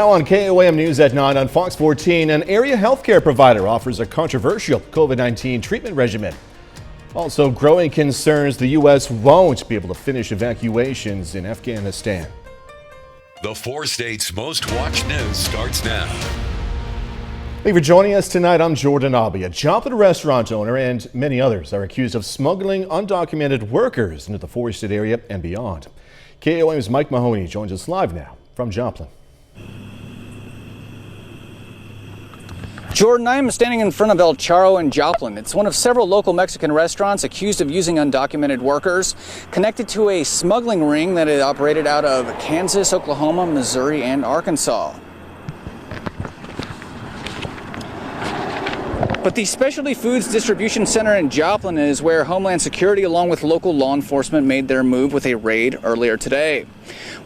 Now on KOAM News at 9 on Fox 14, an area healthcare provider offers a controversial COVID-19 treatment regimen. Also, growing concerns the U.S. won't be able to finish evacuations in Afghanistan. The 4 states' most watched news starts now. Thank you for joining us tonight. I'm Jordan Albee. A Joplin restaurant owner and many others are accused of smuggling undocumented workers into the forested area and beyond. KOAM's Mike Mahoney joins us live now from Joplin. Jordan, I am standing in front of El Charro in Joplin. It's one of several local Mexican restaurants accused of using undocumented workers, connected to a smuggling ring that had operated out of Kansas, Oklahoma, Missouri, and Arkansas. But the Specialty Foods Distribution Center in Joplin is where Homeland Security along with local law enforcement made their move with a raid earlier today.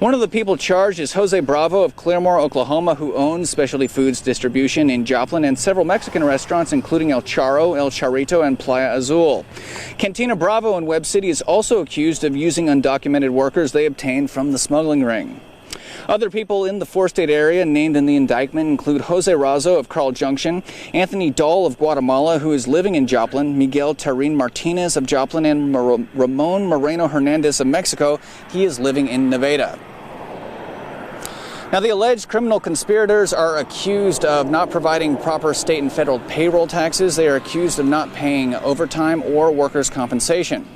One of the people charged is Jose Bravo of Claremore, Oklahoma, who owns Specialty Foods Distribution in Joplin and several Mexican restaurants, including El Charro, El Charrito, and Playa Azul. Cantina Bravo in Webb City is also accused of using undocumented workers they obtained from the smuggling ring. Other people in the 4-state area named in the indictment include Jose Razo of Carl Junction, Anthony Dahl of Guatemala, who is living in Joplin, Miguel Tarin Martinez of Joplin, and Ramon Moreno Hernandez of Mexico. He is living in Nevada. Now, the alleged criminal conspirators are accused of not providing proper state and federal payroll taxes. They are accused of not paying overtime or workers' compensation.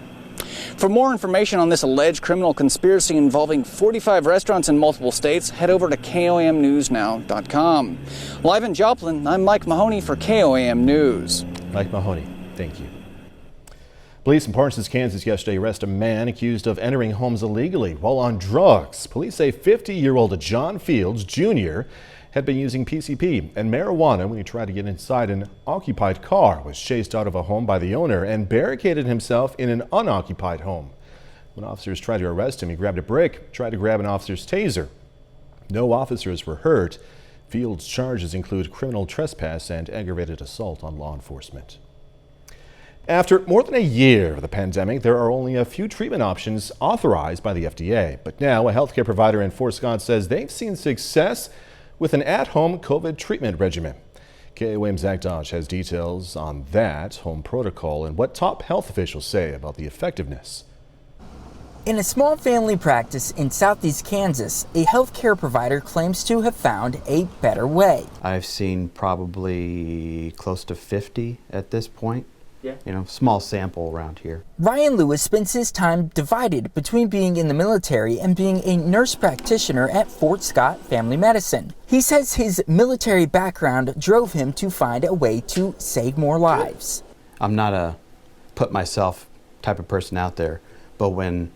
For more information on this alleged criminal conspiracy involving 45 restaurants in multiple states, head over to KOAMnews.com. Live in Joplin, I'm Mike Mahoney for KOAM News. Mike Mahoney, thank you. Police in Parsons, Kansas yesterday arrested a man accused of entering homes illegally while on drugs. Police say 50-year-old John Fields Jr. had been using PCP and marijuana when he tried to get inside an occupied car, was chased out of a home by the owner, and barricaded himself in an unoccupied home. When officers tried to arrest him, he grabbed a brick, tried to grab an officer's taser. No officers were hurt. Fields' charges include criminal trespass and aggravated assault on law enforcement. After more than a year of the pandemic, there are only a few treatment options authorized by the FDA. But now a healthcare provider in Fort Scott says they've seen success with an at-home COVID treatment regimen. KOAM's Zach Dodge has details on that home protocol and what top health officials say about the effectiveness. In a small family practice in southeast Kansas, a healthcare provider claims to have found a better way. I've seen probably close to 50 at this point. Yeah. Small sample around here. Ryan Lewis spends his time divided between being in the military and being a nurse practitioner at Fort Scott Family Medicine. He says his military background drove him to find a way to save more lives. I'm not a put myself type of person out there, but when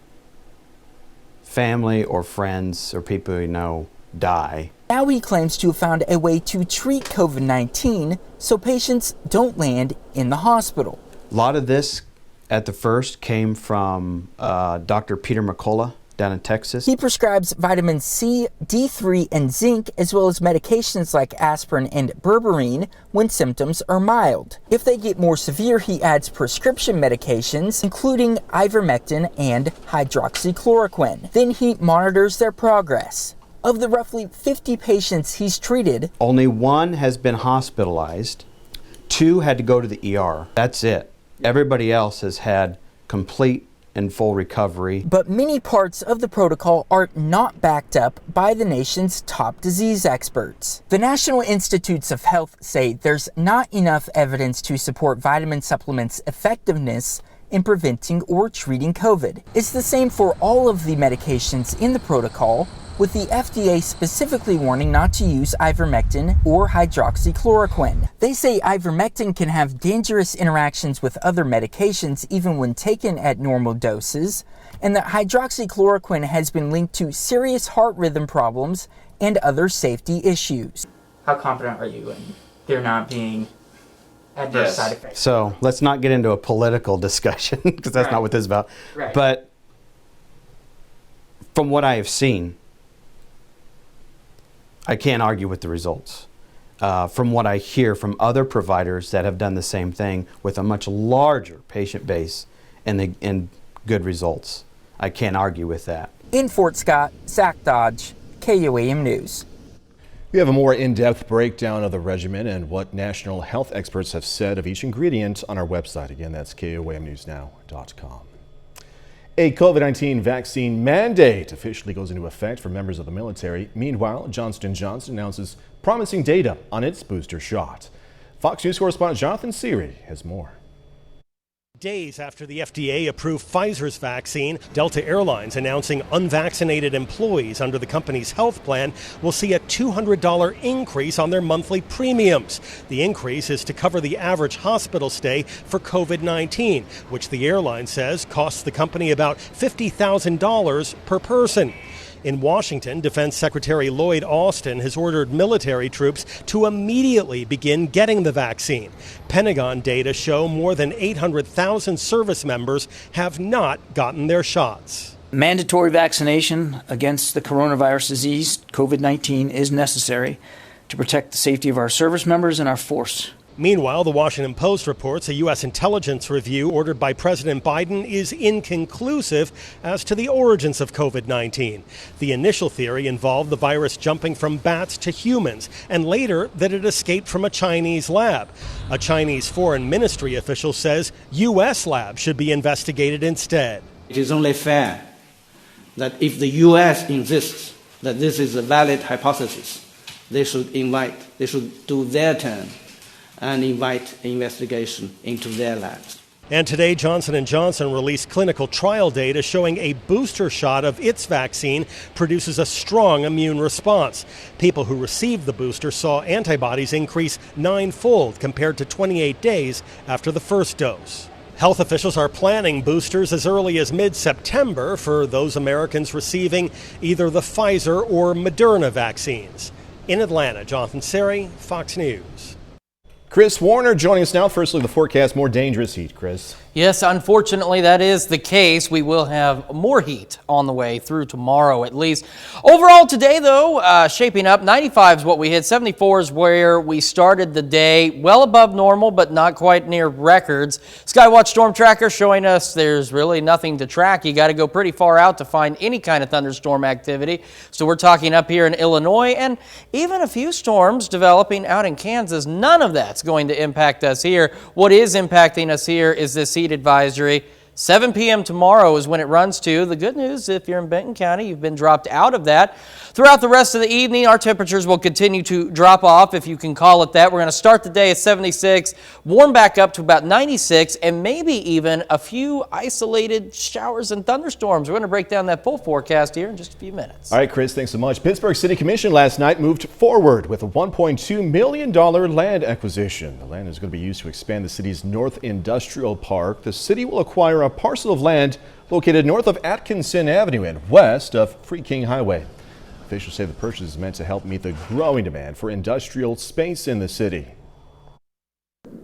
family or friends or people you know die. Now he claims to have found a way to treat COVID-19 so patients don't land in the hospital. A lot of this at the first came from Dr. Peter McCullough down in Texas. He prescribes vitamin C, D3, and zinc, as well as medications like aspirin and berberine when symptoms are mild. If they get more severe, he adds prescription medications, including ivermectin and hydroxychloroquine. Then he monitors their progress. Of the roughly 50 patients he's treated, only 1 has been hospitalized, 2 had to go to the ER. That's it. Everybody else has had complete and full recovery. But many parts of the protocol are not backed up by the nation's top disease experts. The National Institutes of Health say there's not enough evidence to support vitamin supplements' effectiveness in preventing or treating COVID. It's the same for all of the medications in the protocol, with the FDA specifically warning not to use ivermectin or hydroxychloroquine. They say ivermectin can have dangerous interactions with other medications even when taken at normal doses, and that hydroxychloroquine has been linked to serious heart rhythm problems and other safety issues. How confident are you in there not being adverse side effects? So let's not get into a political discussion because that's not what this is about. Right. But from what I have seen, I can't argue with the results. From what I hear from other providers that have done the same thing with a much larger patient base and good results, I can't argue with that. In Fort Scott, Zach Dodge, KOAM News. We have a more in-depth breakdown of the regimen and what national health experts have said of each ingredient on our website. Again, that's KOAMnewsnow.com. A COVID-19 vaccine mandate officially goes into effect for members of the military. Meanwhile, Johnson & Johnson announces promising data on its booster shot. Fox News correspondent Jonathan Siri has more. Days after the FDA approved Pfizer's vaccine, Delta Airlines announcing unvaccinated employees under the company's health plan will see a $200 increase on their monthly premiums. The increase is to cover the average hospital stay for COVID-19, which the airline says costs the company about $50,000 per person. In Washington, Defense Secretary Lloyd Austin has ordered military troops to immediately begin getting the vaccine. Pentagon data show more than 800,000 service members have not gotten their shots. Mandatory vaccination against the coronavirus disease, COVID-19, is necessary to protect the safety of our service members and our force. Meanwhile, the Washington Post reports a U.S. intelligence review ordered by President Biden is inconclusive as to the origins of COVID-19. The initial theory involved the virus jumping from bats to humans, and later that it escaped from a Chinese lab. A Chinese foreign ministry official says U.S. labs should be investigated instead. It is only fair that if the U.S. insists that this is a valid hypothesis, they should do their turn and invite investigation into their labs. And today, Johnson & Johnson released clinical trial data showing a booster shot of its vaccine produces a strong immune response. People who received the booster saw antibodies increase 9-fold compared to 28 days after the first dose. Health officials are planning boosters as early as mid-September for those Americans receiving either the Pfizer or Moderna vaccines. In Atlanta, Jonathan Siri, Fox News. Chris Warner joining us now. Firstly, the forecast, more dangerous heat, Chris. Yes, unfortunately, that is the case. We will have more heat on the way through tomorrow, at least. Overall today, though, shaping up. 95 is what we hit. 74 is where we started the day. Well above normal, but not quite near records. Skywatch Storm Tracker showing us there's really nothing to track. You got to go pretty far out to find any kind of thunderstorm activity. So we're talking up here in Illinois and even a few storms developing out in Kansas. None of that's going to impact us here. What is impacting us here is this heat advisory. 7 p.m. tomorrow is when it runs to. The good news, if you're in Benton County, you've been dropped out of that. Throughout the rest of the evening, our temperatures will continue to drop off, if you can call it that. We're going to start the day at 76, warm back up to about 96, and maybe even a few isolated showers and thunderstorms. We're going to break down that full forecast here in just a few minutes. All right, Chris, thanks so much. Pittsburgh City Commission last night moved forward with a $1.2 million land acquisition. The land is going to be used to expand the city's North Industrial Park. The city will acquire a parcel of land located north of Atkinson Avenue and west of Free King Highway. Officials say the purchase is meant to help meet the growing demand for industrial space in the city.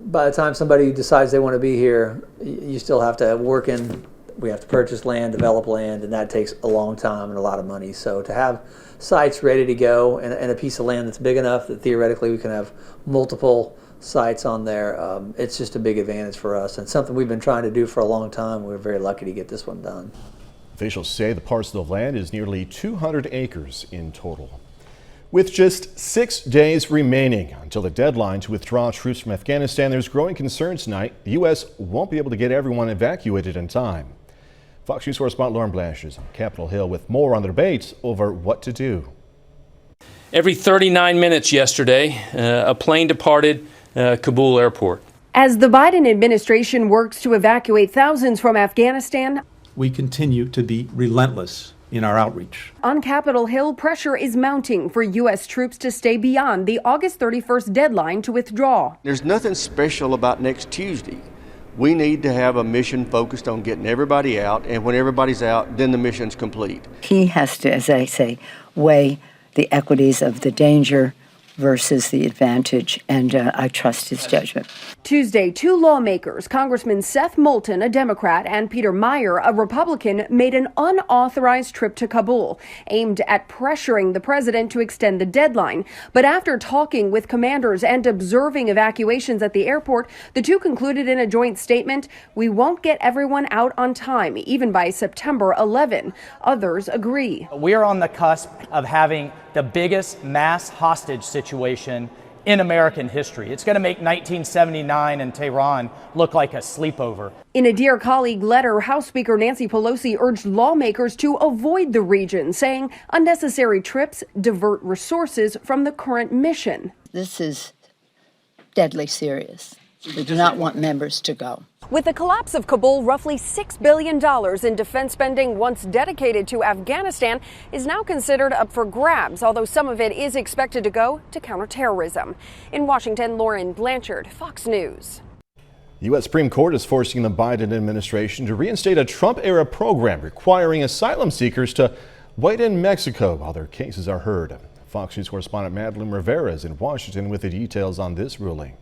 By the time somebody decides they want to be here, you still have to we have to purchase land, develop land, and that takes a long time and a lot of money. So to have sites ready to go and a piece of land that's big enough that theoretically we can have multiple sites on there, it's just a big advantage for us and something we've been trying to do for a long time. We're very lucky to get this one done. Officials say the parcel of land is nearly 200 acres in total. With just 6 days remaining until the deadline to withdraw troops from Afghanistan, there's growing concern tonight the U.S. won't be able to get everyone evacuated in time. Fox News correspondent Lauren Blash is on Capitol Hill with more on the debate over what to do. Every 39 minutes yesterday, a plane departed Kabul airport. As the Biden administration works to evacuate thousands from Afghanistan, we continue to be relentless in our outreach. On Capitol Hill, pressure is mounting for U.S. troops to stay beyond the August 31st deadline to withdraw. There's nothing special about next Tuesday. We need to have a mission focused on getting everybody out, and when everybody's out, then the mission's complete. He has to, as I say, weigh the equities of the danger versus the advantage, and I trust his judgment. Tuesday, two lawmakers, Congressman Seth Moulton, a Democrat, and Peter Meyer, a Republican, made an unauthorized trip to Kabul, aimed at pressuring the president to extend the deadline. But after talking with commanders and observing evacuations at the airport, the two concluded in a joint statement, "We won't get everyone out on time, even by September 11. Others agree. We're on the cusp of having the biggest mass hostage situation in American history. It's going to make 1979 in Tehran look like a sleepover. In a Dear Colleague letter, House Speaker Nancy Pelosi urged lawmakers to avoid the region, saying unnecessary trips divert resources from the current mission. This is deadly serious. We do not want members to go. With the collapse of Kabul, roughly $6 billion in defense spending once dedicated to Afghanistan is now considered up for grabs, although some of it is expected to go to counterterrorism. In Washington, Lauren Blanchard, Fox News. The U.S. Supreme Court is forcing the Biden administration to reinstate a Trump-era program requiring asylum seekers to wait in Mexico while their cases are heard. Fox News correspondent Madeline Rivera is in Washington with the details on this ruling.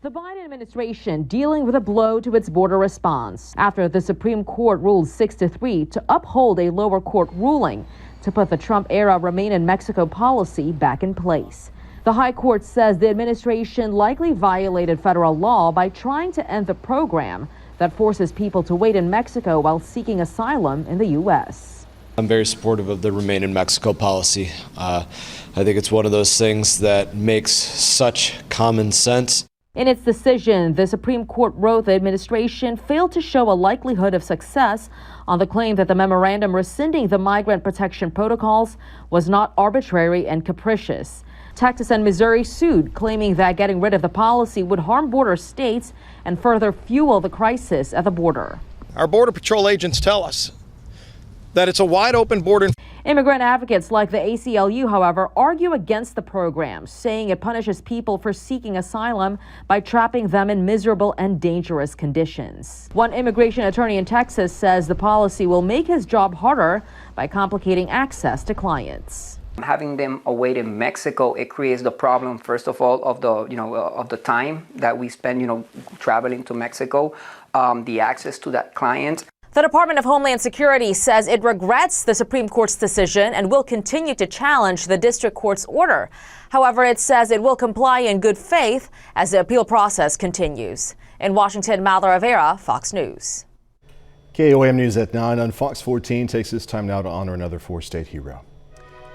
The Biden administration dealing with a blow to its border response after the Supreme Court ruled 6-3 to uphold a lower court ruling to put the Trump-era Remain in Mexico policy back in place. The High Court says the administration likely violated federal law by trying to end the program that forces people to wait in Mexico while seeking asylum in the U.S. I'm very supportive of the Remain in Mexico policy. I think it's one of those things that makes such common sense. In its decision, the Supreme Court wrote the administration failed to show a likelihood of success on the claim that the memorandum rescinding the migrant protection protocols was not arbitrary and capricious. Texas and Missouri sued, claiming that getting rid of the policy would harm border states and further fuel the crisis at the border. Our Border Patrol agents tell us that it's a wide open border. Immigrant advocates like the ACLU, however, argue against the program, saying it punishes people for seeking asylum by trapping them in miserable and dangerous conditions. One immigration attorney in Texas says the policy will make his job harder by complicating access to clients. Having them await in Mexico, it creates the problem, first of all, of the time that we spend, traveling to Mexico, the access to that client. The Department of Homeland Security says it regrets the Supreme Court's decision and will continue to challenge the district court's order. However, it says it will comply in good faith as the appeal process continues. In Washington, Madeline Rivera, Fox News. KOAM News at 9 on Fox 14 takes this time now to honor another four-state hero.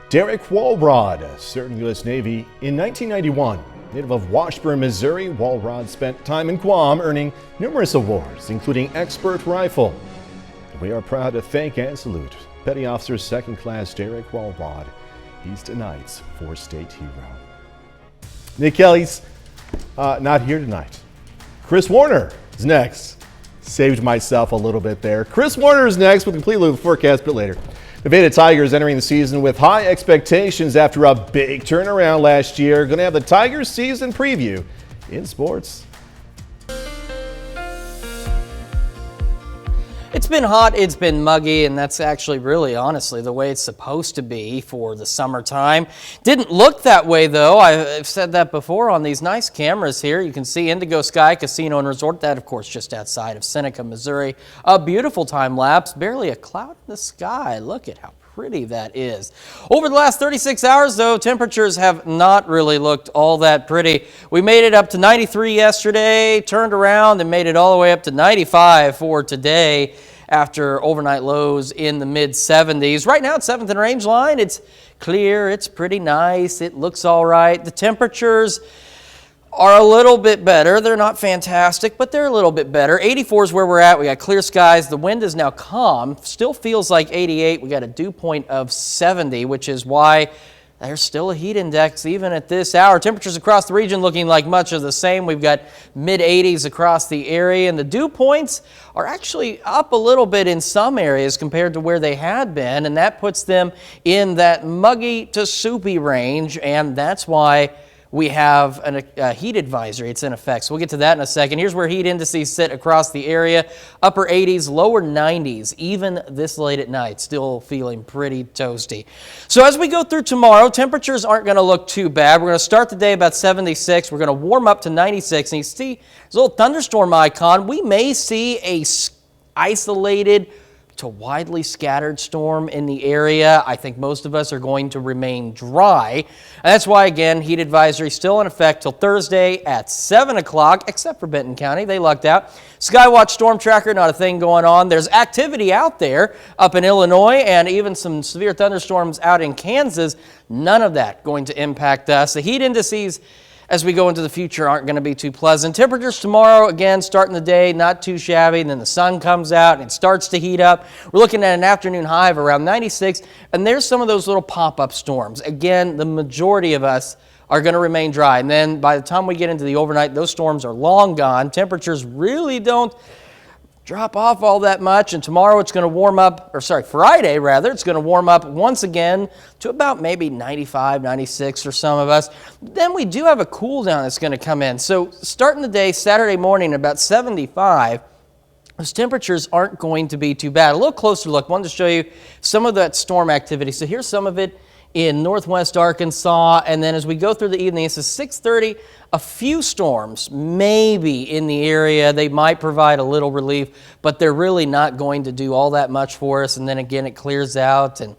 Derek Walrod served in the U.S. Navy in 1991. Native of Washburn, Missouri, Walrod spent time in KOAM earning numerous awards, including Expert Rifle. We are proud to thank and salute Petty Officer 2nd Class Derek Walrod. He's tonight's four-state hero. Nick Kelly's not here tonight. Chris Warner is next. Saved myself a little bit there. Chris Warner is next. We'll complete the forecast a bit later. The Nevada Tigers entering the season with high expectations after a big turnaround last year. Going to have the Tigers season preview in sports. It's been hot, it's been muggy, and that's actually really, honestly, the way it's supposed to be for the summertime. Didn't look that way, though. I've said that before on these nice cameras here. You can see Indigo Sky Casino and Resort, that, of course, just outside of Seneca, Missouri. A beautiful time lapse, barely a cloud in the sky. Look at how pretty that is. Over the last 36 hours, though, temperatures have not really looked all that pretty. We made it up to 93 yesterday, turned around and made it all the way up to 95 for today after overnight lows in the mid-70s. Right now at 7th and Range Line, it's clear, it's pretty nice, it looks all right. The temperatures are a little bit better. They're not fantastic, but they're a little bit better. 84 is where we're at. We got clear skies. The wind is now calm. Still feels like 88. We got a dew point of 70, which is why there's still a heat index even at this hour. Temperatures across the region looking like much of the same. We've got mid-80s across the area, and the dew points are actually up a little bit in some areas compared to where they had been, and that puts them in that muggy to soupy range, and that's why we have a heat advisory. It's in effect. So we'll get to that in a second. Here's where heat indices sit across the area. Upper 80s, lower 90s, even this late at night. Still feeling pretty toasty. So as we go through tomorrow, temperatures aren't going to look too bad. We're going to start the day about 76. We're going to warm up to 96. And you see this little thunderstorm icon. We may see a isolated to widely scattered storm in the area. I think most of us are going to remain dry. And that's why, again, heat advisory still in effect till Thursday at 7 o'clock, except for Benton County. They lucked out. Skywatch storm tracker, not a thing going on. There's activity out there up in Illinois and even some severe thunderstorms out in Kansas. None of that going to impact us. The heat indices as we go into the future aren't going to be too pleasant. Temperatures tomorrow, again, starting the day, not too shabby. And then the sun comes out and it starts to heat up. We're looking at an afternoon high of around 96. And there's some of those little pop-up storms. Again, the majority of us are going to remain dry. And then by the time we get into the overnight, those storms are long gone. Temperatures really don't drop off all that much, and tomorrow it's going to warm up, Friday rather, it's going to warm up once again to about maybe 95, 96 for some of us. Then we do have a cool down that's going to come in. So starting the day, Saturday morning, about 75, those temperatures aren't going to be too bad. A little closer look, wanted to show you some of that storm activity. So here's some of it in northwest Arkansas, and then as we go through the evening, it's a 6:30, a few storms maybe in the area. They might provide a little relief, but they're really not going to do all that much for us. And then again, it clears out and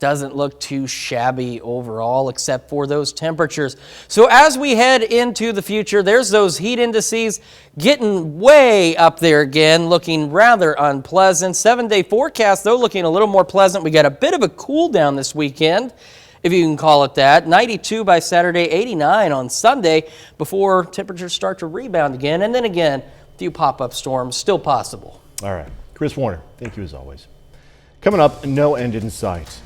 doesn't look too shabby overall, except for those temperatures. So as we head into the future, there's those heat indices getting way up there again, looking rather unpleasant. 7-day forecast, though, looking a little more pleasant. We got a bit of a cool down this weekend, if you can call it that. 92 by Saturday, 89 on Sunday, before temperatures start to rebound again. And then again, a few pop-up storms still possible. All right. Chris Warner, thank you as always. Coming up, no end in sight.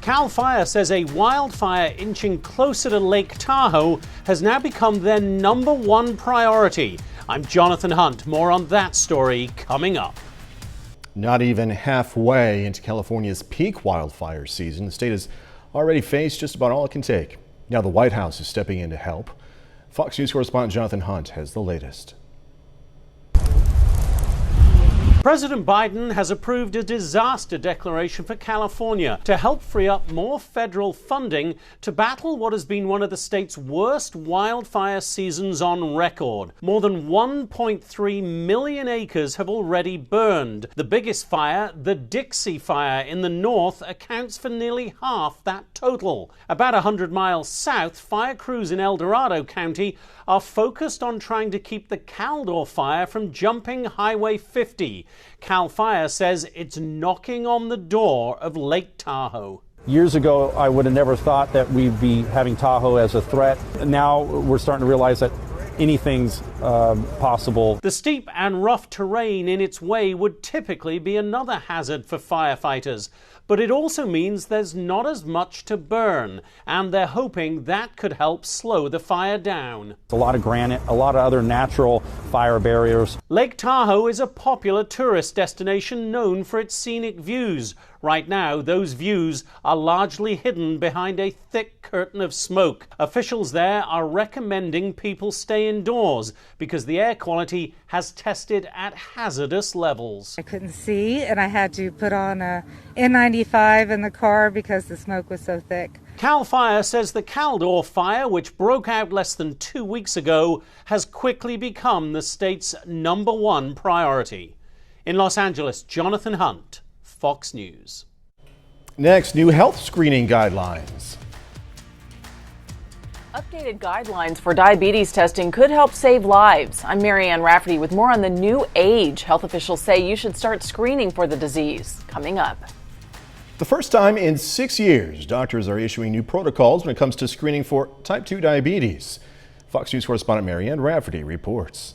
CAL FIRE says a wildfire inching closer to Lake Tahoe has now become their #1 priority. I'm Jonathan Hunt. More on that story coming up. Not even halfway into California's peak wildfire season, the state has already faced just about all it can take. Now the White House is stepping in to help. Fox News correspondent Jonathan Hunt has the latest. President Biden has approved a disaster declaration for California to help free up more federal funding to battle what has been one of the state's worst wildfire seasons on record. More than 1.3 million acres have already burned. The biggest fire, the Dixie Fire in the north, accounts for nearly half that total. About 100 miles south, fire crews in El Dorado County are focused on trying to keep the Caldor Fire from jumping Highway 50. CAL FIRE says it's knocking on the door of Lake Tahoe. Years ago, I would have never thought that we'd be having Tahoe as a threat. Now we're starting to realize that anything's possible. The steep and rough terrain in its way would typically be another hazard for firefighters. But it also means there's not as much to burn, and they're hoping that could help slow the fire down. A lot of granite, a lot of other natural fire barriers. Lake Tahoe is a popular tourist destination known for its scenic views. Right now, those views are largely hidden behind a thick curtain of smoke. Officials there are recommending people stay indoors because the air quality has tested at hazardous levels. I couldn't see, and I had to put on a N95 in the car because the smoke was so thick. CAL FIRE says the Caldor Fire, which broke out less than 2 weeks ago, has quickly become the state's #1 priority. In Los Angeles, Jonathan Hunt, Fox News. Next, new health screening guidelines. Updated guidelines for diabetes testing could help save lives. I'm Marianne Rafferty with more on the new age. Health officials say you should start screening for the disease. Coming up. The first time in 6 years, doctors are issuing new protocols when it comes to screening for type 2 diabetes. Fox News correspondent Marianne Rafferty reports.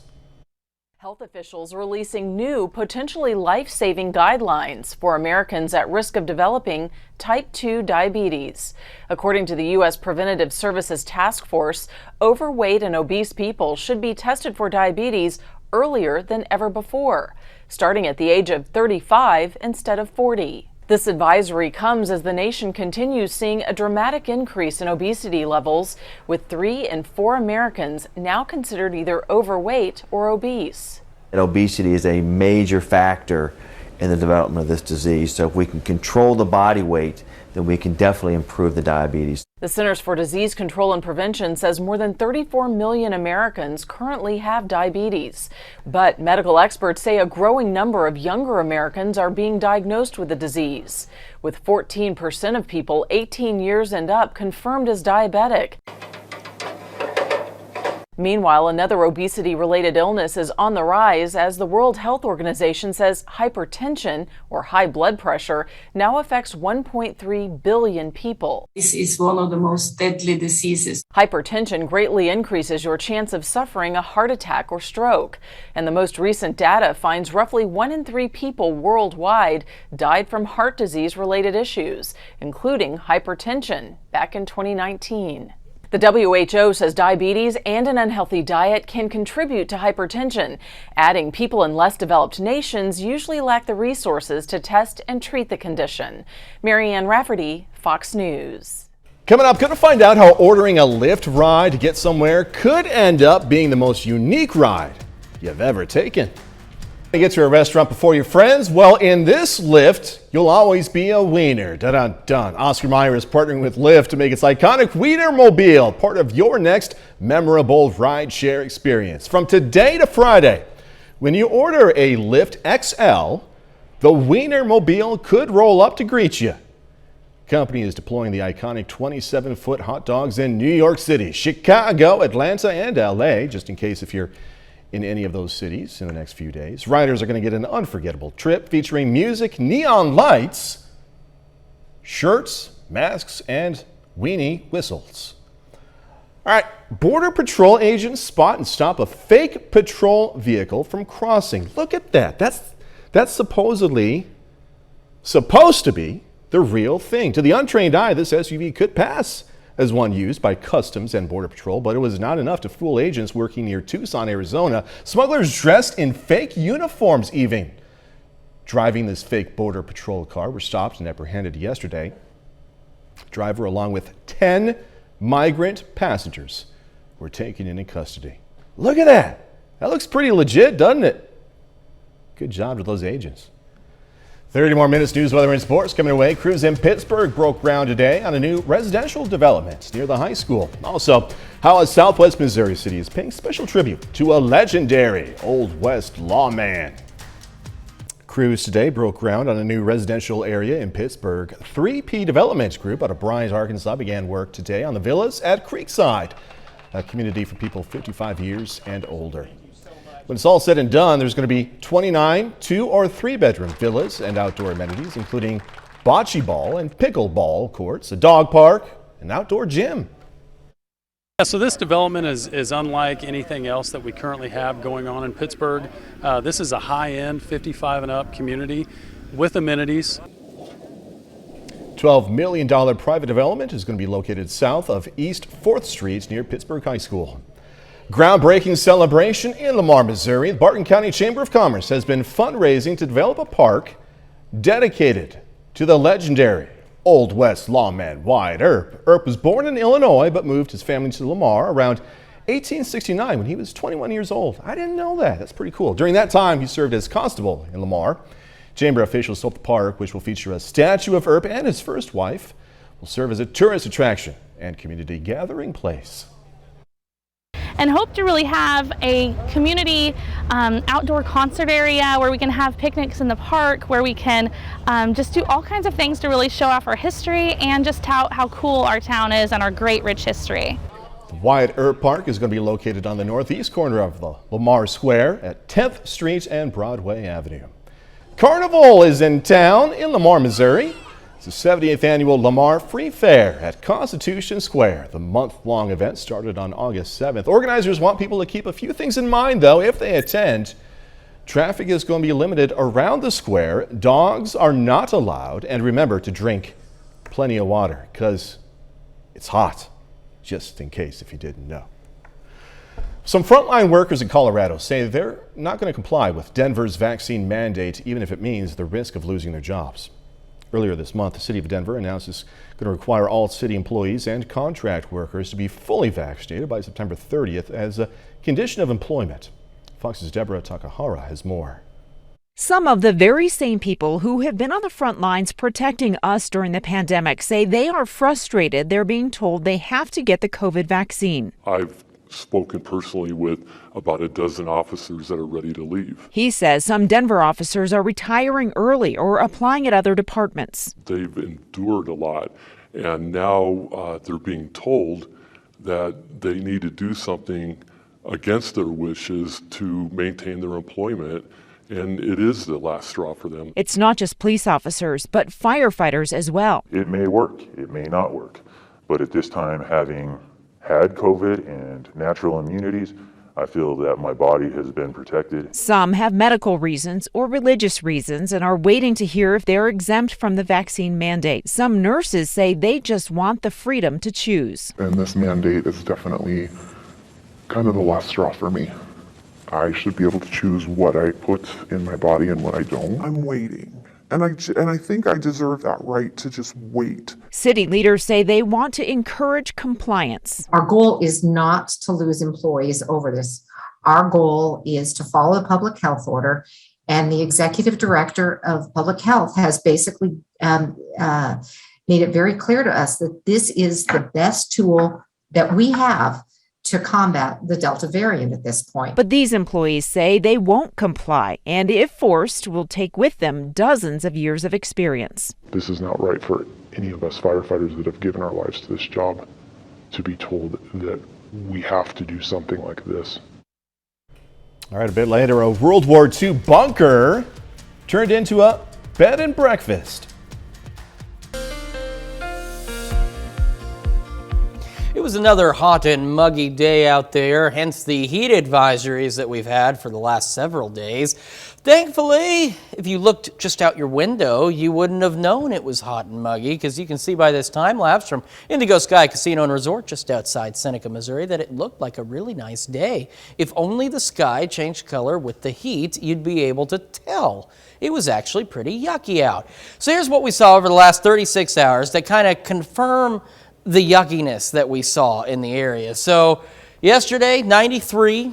Health officials releasing new, potentially life-saving guidelines for Americans at risk of developing type 2 diabetes. According to the U.S. Preventative Services Task Force, overweight and obese people should be tested for diabetes earlier than ever before, starting at the age of 35 instead of 40. This advisory comes as the nation continues seeing a dramatic increase in obesity levels, with 3 in 4 Americans now considered either overweight or obese. Obesity is a major factor in the development of this disease. So if we can control the body weight, then we can definitely improve the diabetes. The Centers for Disease Control and Prevention says more than 34 million Americans currently have diabetes. But medical experts say a growing number of younger Americans are being diagnosed with the disease, with 14% of people 18 years and up confirmed as diabetic. Meanwhile, another obesity-related illness is on the rise as the World Health Organization says hypertension, or high blood pressure, now affects 1.3 billion people. This is one of the most deadly diseases. Hypertension greatly increases your chance of suffering a heart attack or stroke. And the most recent data finds roughly 1 in 3 people worldwide died from heart disease-related issues, including hypertension, back in 2019. The WHO says diabetes and an unhealthy diet can contribute to hypertension, adding people in less developed nations usually lack the resources to test and treat the condition. Marianne Rafferty, Fox News. Coming up, going to find out how ordering a Lyft ride to get somewhere could end up being the most unique ride you've ever taken. To get to a restaurant before your friends? Well, in this Lyft, you'll always be a wiener. Dun-dun-dun. Oscar Mayer is partnering with Lyft to make its iconic Wienermobile part of your next memorable ride-share experience. From today to Friday, when you order a Lyft XL, the Wienermobile could roll up to greet you. The company is deploying the iconic 27-foot hot dogs in New York City, Chicago, Atlanta, and LA, just in case if you're in any of those cities in the next few days. Riders are going to get an unforgettable trip featuring music, neon lights, shirts, masks, and weenie whistles. All right, Border Patrol agents spot and stop a fake patrol vehicle from crossing. Look at that. That's supposed to be the real thing. To the untrained eye, this SUV could pass as one used by Customs and Border Patrol, but it was not enough to fool agents working near Tucson, Arizona. Smugglers dressed in fake uniforms even driving this fake Border Patrol car were stopped and apprehended yesterday. The driver, along with 10 migrant passengers, were taken into custody. Look at that. That looks pretty legit, doesn't it? Good job to those agents. 30 more minutes, news, weather, and sports coming away. Crews in Pittsburgh broke ground today on a new residential development near the high school. Also, how a Southwest Missouri city is paying special tribute to a legendary Old West lawman. Crews today broke ground on a new residential area in Pittsburgh. 3P Development Group out of Bryant, Arkansas began work today on the villas at Creekside, a community for people 55 years and older. When it's all said and done, there's going to be 29 2- or 3-bedroom villas and outdoor amenities, including bocce ball and pickleball courts, a dog park, an outdoor gym. Yeah, so this development is unlike anything else that we currently have going on in Pittsburgh. This is a high-end 55 and up community with amenities. $12 million private development is going to be located south of East 4th Street near Pittsburgh High School. Groundbreaking celebration in Lamar, Missouri. The Barton County Chamber of Commerce has been fundraising to develop a park dedicated to the legendary Old West lawman Wyatt Earp. Earp was born in Illinois but moved his family to Lamar around 1869 when he was 21 years old. I didn't know that. That's pretty cool. During that time, he served as constable in Lamar. Chamber officials hope the park, which will feature a statue of Earp and his first wife, will serve as a tourist attraction and community gathering place. And hope to really have a community outdoor concert area where we can have picnics in the park, where we can just do all kinds of things to really show off our history and just how cool our town is and our great rich history. The Wyatt Earp Park is going to be located on the northeast corner of the Lamar Square at 10th Street and Broadway Avenue. Carnival is in town in Lamar, Missouri. It's the 70th annual Lamar Free Fair at Constitution Square. The month-long event started on August 7th. Organizers want people to keep a few things in mind, though, if they attend. Traffic is going to be limited around the square. Dogs are not allowed. And remember to drink plenty of water because it's hot, just in case if you didn't know. Some frontline workers in Colorado say they're not going to comply with Denver's vaccine mandate, even if it means the risk of losing their jobs. Earlier this month, the city of Denver announced it's going to require all city employees and contract workers to be fully vaccinated by September 30th as a condition of employment. Fox's Deborah Takahara has more. Some of the very same people who have been on the front lines protecting us during the pandemic say they are frustrated they're being told they have to get the COVID vaccine. I've spoken personally with about a dozen officers that are ready to leave. He says some Denver officers are retiring early or applying at other departments. They've endured a lot, and now they're being told that they need to do something against their wishes to maintain their employment. And it is the last straw for them. It's not just police officers, but firefighters as well. It may work, it may not work. But at this time, having had COVID and natural immunities, I feel that my body has been protected. Some have medical reasons or religious reasons and are waiting to hear if they're exempt from the vaccine mandate. Some nurses say they just want the freedom to choose. And this mandate is definitely kind of the last straw for me. I should be able to choose what I put in my body and what I don't. I'm waiting, and I think I deserve that right to just wait. City leaders say they want to encourage compliance. Our goal is not to lose employees over this. Our goal is to follow the public health order, and the executive director of public health has basically made it very clear to us that this is the best tool that we have to combat the Delta variant at this point. But these employees say they won't comply, and if forced, will take with them dozens of years of experience. This is not right for any of us firefighters that have given our lives to this job to be told that we have to do something like this. All right, a bit later, a World War II bunker turned into a bed and breakfast. It was another hot and muggy day out there, hence the heat advisories that we've had for the last several days. Thankfully, if you looked just out your window, you wouldn't have known it was hot and muggy, because you can see by this time lapse from Indigo Sky Casino and Resort just outside Seneca, Missouri, that it looked like a really nice day. If only the sky changed color with the heat, you'd be able to tell. It was actually pretty yucky out. So here's what we saw over the last 36 hours that kind of confirm the yuckiness that we saw in the area. So yesterday, 93.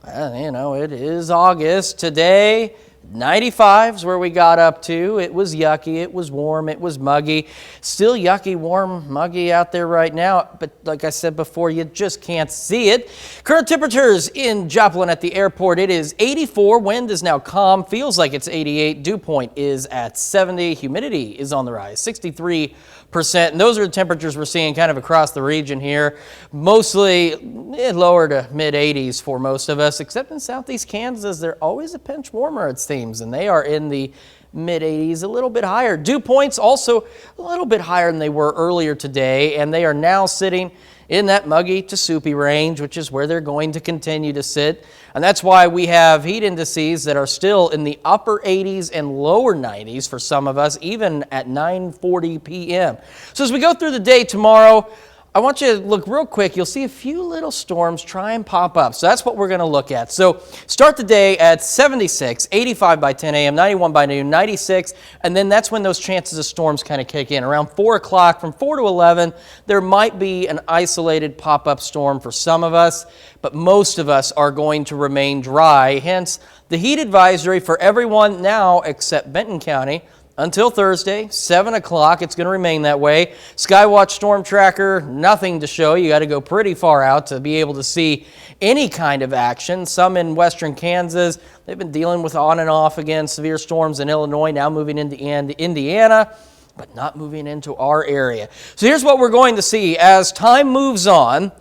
It is August. Today, 95 is where we got up to. It was yucky, it was warm, it was muggy. Still yucky, warm, muggy out there right now. But like I said before, you just can't see it. Current temperatures in Joplin at the airport, it is 84. Wind is now calm. Feels like it's 88. Dew point is at 70. Humidity is on the rise, 63%. And those are the temperatures we're seeing kind of across the region here. Mostly lower to mid 80s for most of us, except in southeast Kansas. They're always a pinch warmer, it seems, and they are in the mid 80s, a little bit higher. Dew points also a little bit higher than they were earlier today, and they are now sitting in that muggy to soupy range, which is where they're going to continue to sit. And that's why we have heat indices that are still in the upper 80s and lower 90s for some of us, even at 9:40 p.m. So as we go through the day tomorrow, I want you to look real quick. You'll see a few little storms try and pop up. So that's what we're going to look at. So start the day at 76, 85 by 10 a.m., 91 by noon, 96, and then that's when those chances of storms kind of kick in. Around 4 o'clock, from 4 to 11, there might be an isolated pop-up storm for some of us, but most of us are going to remain dry. Hence, the heat advisory for everyone now except Benton County until Thursday, 7 o'clock. It's going to remain that way. Skywatch storm tracker, nothing to show. You got to go pretty far out to be able to see any kind of action. Some in western Kansas, they've been dealing with on and off again severe storms in Illinois, now moving into Indiana, but not moving into our area. So here's what we're going to see as time moves on.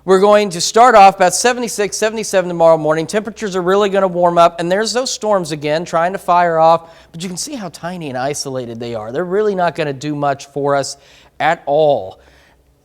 We're going to start off about 76, 77 tomorrow morning. Temperatures are really going to warm up, and there's those storms again trying to fire off, but you can see how tiny and isolated they are. They're really not going to do much for us at all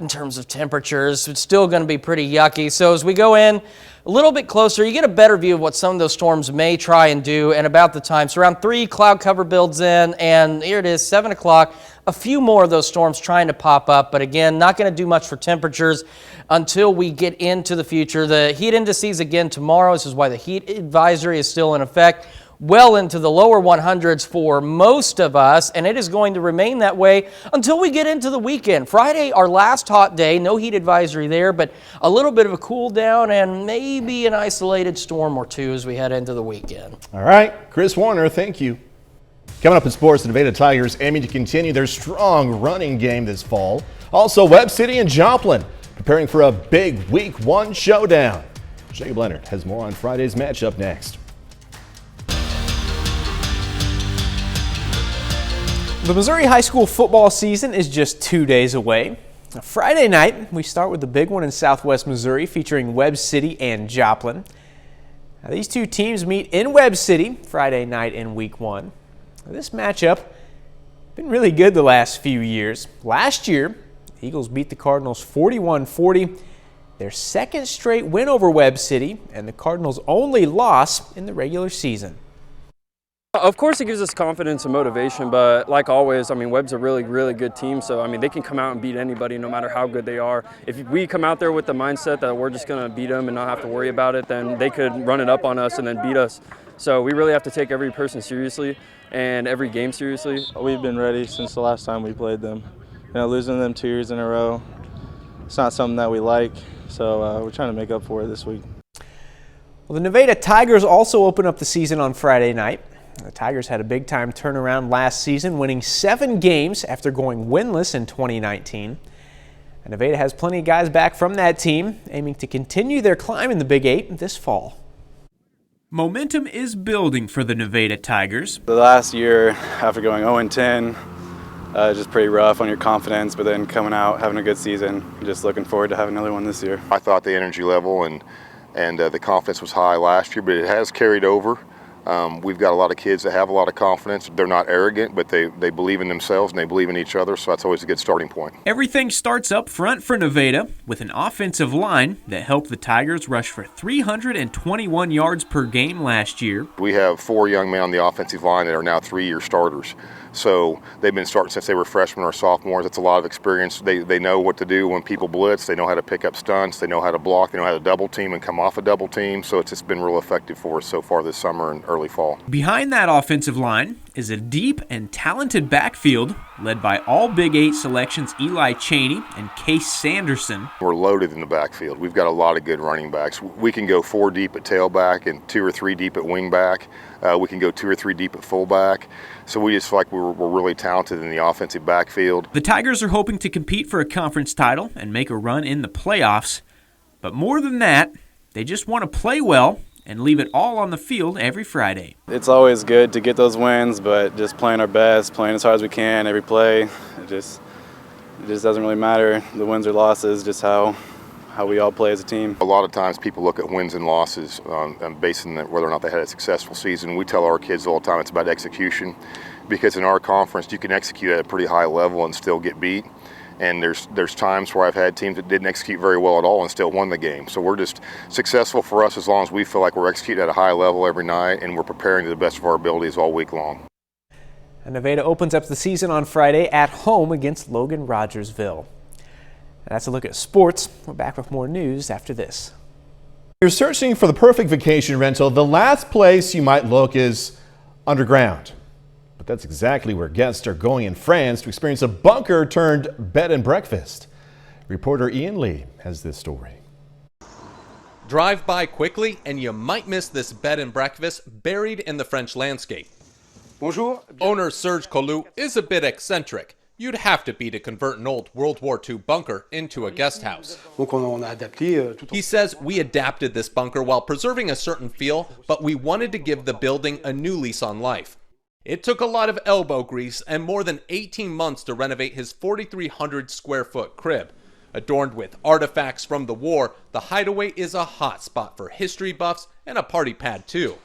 in terms of temperatures. It's still going to be pretty yucky. So as we go in a little bit closer, you get a better view of what some of those storms may try and do and about the time. So around 3, cloud cover builds in, and here it is, 7 o'clock. A few more of those storms trying to pop up, but again, not going to do much for temperatures until we get into the future. The heat indices again tomorrow. This is why the heat advisory is still in effect. well into the lower 100s for most of us, and it is going to remain that way until we get into the weekend. Friday, our last hot day, no heat advisory there, but a little bit of a cool down and maybe an isolated storm or two as we head into the weekend. All right, Chris Warner, thank you. Coming up in sports, the Nevada Tigers aiming to continue their strong running game this fall. Also, Webb City and Joplin preparing for a big Week 1 showdown. Jacob Leonard has more on Friday's matchup next. The Missouri high school football season is just 2 days away. Friday night, we start with the big one in Southwest Missouri featuring Webb City and Joplin. Now, these two teams meet in Webb City Friday night in Week 1. This matchup has been really good the last few years. Last year, the Eagles beat the Cardinals 41-40, their second straight win over Webb City, and the Cardinals' only loss in the regular season. Of course it gives us confidence and motivation, but like always, I mean, Webb's a really, really good team, so I mean, they can come out and beat anybody no matter how good they are. If we come out there with the mindset that we're just going to beat them and not have to worry about it, then they could run it up on us and then beat us. So we really have to take every person seriously and every game seriously. We've been ready since the last time we played them. You know, losing them 2 years in a row, it's not something that we like, so we're trying to make up for it this week. Well, the Nevada Tigers also open up the season on Friday night. The Tigers had a big-time turnaround last season, winning 7 games after going winless in 2019. And Nevada has plenty of guys back from that team, aiming to continue their climb in the Big 8 this fall. Momentum is building for the Nevada Tigers. The last year, after going 0-10, just pretty rough on your confidence, but then coming out, having a good season, just looking forward to having another one this year. I thought the energy level and the confidence was high last year, but it has carried over. We've got a lot of kids that have a lot of confidence. They're not arrogant, but they believe in themselves and they believe in each other, so that's always a good starting point. Everything starts up front for Nevada with an offensive line that helped the Tigers rush for 321 yards per game last year. We have 4 young men on the offensive line that are now 3-year starters. So they've been starting since they were freshmen or sophomores. It's a lot of experience. They know what to do when people blitz. They know how to pick up stunts. They know how to block. They know how to double team and come off a double team. So it's just been real effective for us so far this summer and early fall. Behind that offensive line is a deep and talented backfield led by all Big 8 selections Eli Chaney and Case Sanderson. We're loaded in the backfield. We've got a lot of good running backs. We can go 4 deep at tailback and 2 or 3 deep at wingback. We can go 2 or 3 deep at fullback. So we just feel like we're really talented in the offensive backfield. The Tigers are hoping to compete for a conference title and make a run in the playoffs. But more than that, they just want to play well and leave it all on the field every Friday. It's always good to get those wins, but just playing our best, playing as hard as we can every play. It just doesn't really matter, the wins or losses, just how we all play as a team. A lot of times people look at wins and losses based on whether or not they had a successful season. We tell our kids all the time it's about execution, because in our conference you can execute at a pretty high level and still get beat. And there's times where I've had teams that didn't execute very well at all and still won the game. So we're just successful for us as long as we feel like we're executing at a high level every night and we're preparing to the best of our abilities all week long. And Nevada opens up the season on Friday at home against Logan Rogersville. That's a look at sports. We're back with more news after this. You're searching for the perfect vacation rental. The last place you might look is underground. But that's exactly where guests are going in France to experience a bunker turned bed and breakfast. Reporter Ian Lee has this story. Drive by quickly and you might miss this bed and breakfast buried in the French landscape. Bonjour. Owner Serge Collou is a bit eccentric. You'd have to be to convert an old World War II bunker into a guest house. He says we adapted this bunker while preserving a certain feel, but we wanted to give the building a new lease on life. It took a lot of elbow grease and more than 18 months to renovate his 4,300 square foot crib. Adorned with artifacts from the war, the hideaway is a hot spot for history buffs and a party pad too.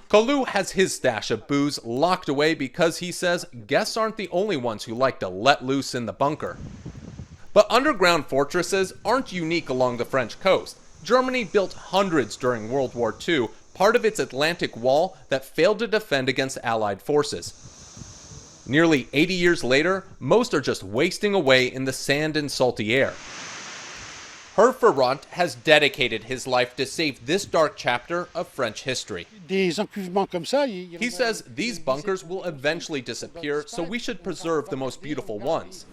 Collou has his stash of booze locked away because he says guests aren't the only ones who like to let loose in the bunker. But underground fortresses aren't unique along the French coast. Germany built hundreds during World War II, part of its Atlantic Wall that failed to defend against Allied forces. Nearly 80 years later, most are just wasting away in the sand and salty air. Her Ferrand has dedicated his life to save this dark chapter of French history. He says these bunkers will eventually disappear, so we should preserve the most beautiful ones.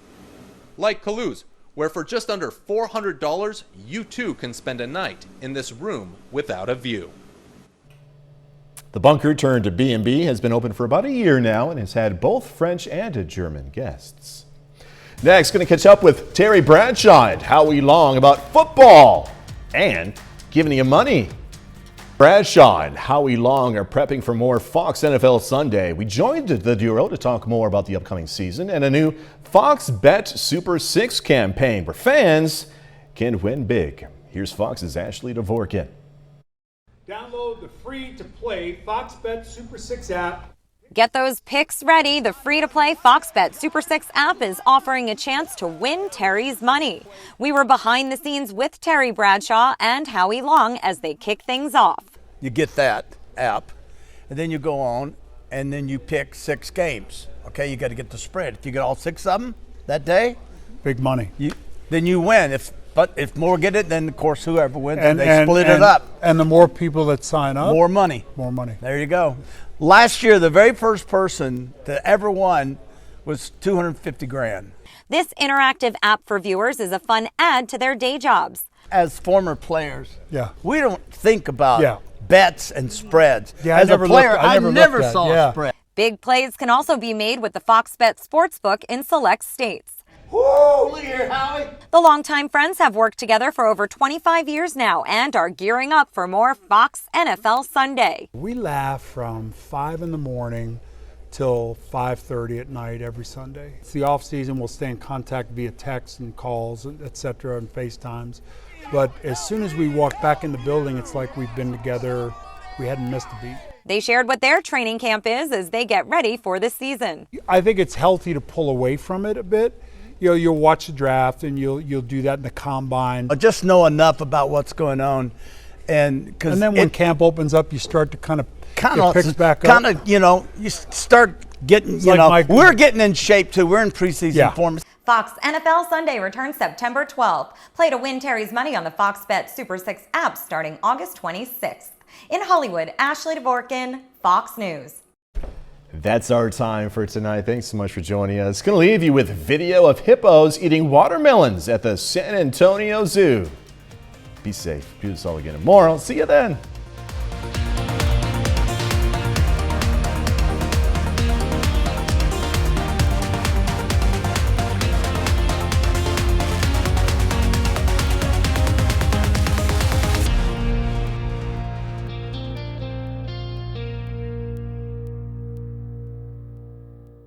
Like Toulouse, where for just under $400, you too can spend a night in this room without a view. The bunker turned B&B has been open for about a year now and has had both French and German guests. Next, going to catch up with Terry Bradshaw and Howie Long about football and giving you money. Bradshaw and Howie Long are prepping for more Fox NFL Sunday. We joined the duo to talk more about the upcoming season and a new Fox Bet Super 6 campaign where fans can win big. Here's Fox's Ashley Dvorkin. Download the free-to-play Fox Bet Super 6 app. Get those picks ready. The free-to-play Fox Bet Super 6 app is offering a chance to win Terry's money. We were behind the scenes with Terry Bradshaw and Howie Long as they kick things off. You get that app, and then you go on, and then you pick 6 games. Okay, you got to get the spread. If you get all 6 of them that day, big money. Then you win. But if more get it, then of course whoever wins, they split it up. And the more people that sign up, more money. More money. There you go. Last year, the very first person that ever won was $250,000. This interactive app for viewers is a fun add to their day jobs. As former players, yeah, we don't think about bets and spreads. Yeah, as a player, I never saw a spread. Big plays can also be made with the Fox Bet Sportsbook in select states. Whoa, look here, Howie. The longtime friends have worked together for over 25 years now and are gearing up for more Fox NFL Sunday. We laugh from 5 in the morning till 5:30 at night every Sunday. It's the off season. We'll stay in contact via text and calls, etc., and FaceTimes. But as soon as we walk back in the building, it's like we've been together. We hadn't missed a beat. They shared what their training camp is as they get ready for the season. I think it's healthy to pull away from it a bit. You know, you'll watch the draft and you'll do that in the combine. Just know enough about what's going on, and then when camp opens up, you start to kind of picks back up. Kind of, you start getting, we're getting in shape too. We're in preseason form. Fox NFL Sunday returns September 12th. Play to win Terry's money on the Fox Bet Super 6 app starting August 26th. In Hollywood, Ashley Dvorkin, Fox News. That's our time for tonight. Thanks so much for joining us. Going to leave you with video of hippos eating watermelons at the San Antonio Zoo. Be safe. Do this all again tomorrow. See you then.